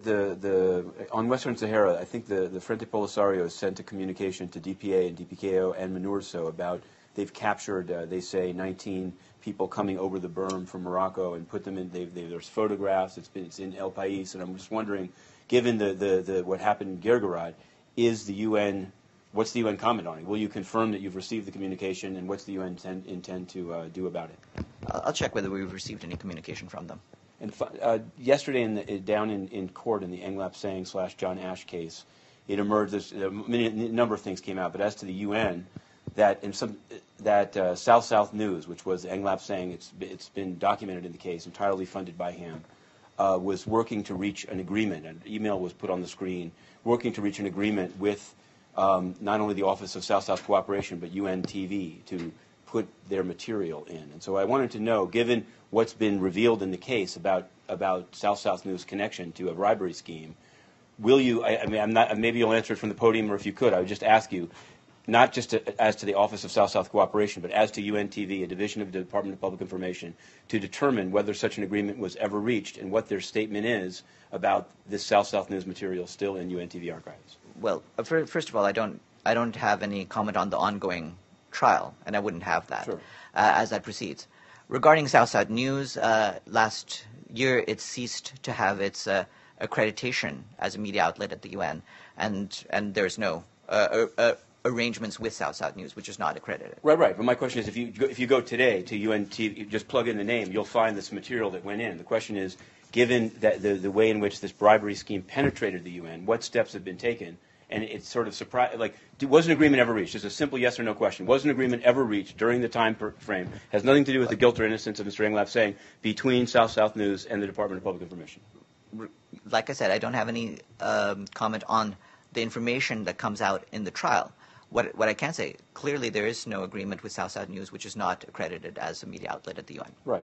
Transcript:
on Western Sahara, I think the Frente Polisario sent a communication to DPA and DPKO and MINURSO about they've captured, they say, 19 people coming over the berm from Morocco and put them in. There's photographs. It's in El País, and I'm just wondering, given what happened in Girgarad, what's the UN comment on it? Will you confirm that you've received the communication, and what's the UN intend to do about it? I'll check whether we've received any communication from them. And yesterday, down in court in the Englap Sang / John Ash case, it emerged. A number of things came out, but as to the UN, that South News, which was Englap Sang, it's been documented in the case, entirely funded by him, was working to reach an agreement. An email was put on the screen, working to reach an agreement with not only the Office of South-South Cooperation, but UN TV to put their material in. And so I wanted to know, given what's been revealed in the case about South-South News' connection to a bribery scheme, will you, maybe you'll answer it from the podium, or if you could, I would just ask you, not just as to the Office of South-South Cooperation, but as to UN TV, a division of the Department of Public Information, to determine whether such an agreement was ever reached and what their statement is about this South-South News material still in UN TV archives. Well, first of all, I don't have any comment on the ongoing trial, and I wouldn't have that as that proceeds. Regarding South-South News, last year it ceased to have its accreditation as a media outlet at the UN, and there's no arrangements with South-South News, which is not accredited. Right. But my question is, if you go today to UN TV, just plug in the name, you'll find this material that went in. The question is, given that the way in which this bribery scheme penetrated the UN, what steps have been taken? And it's sort of surprising. Like, was an agreement ever reached? Just a simple yes or no question. Was an agreement ever reached during the time frame? Has nothing to do with the guilt or innocence of Mr. Englap Sang between South-South News and the Department of Public Information. Like I said, I don't have any comment on the information that comes out in the trial. What I can say, clearly there is no agreement with South-South News, which is not accredited as a media outlet at the UN. Right.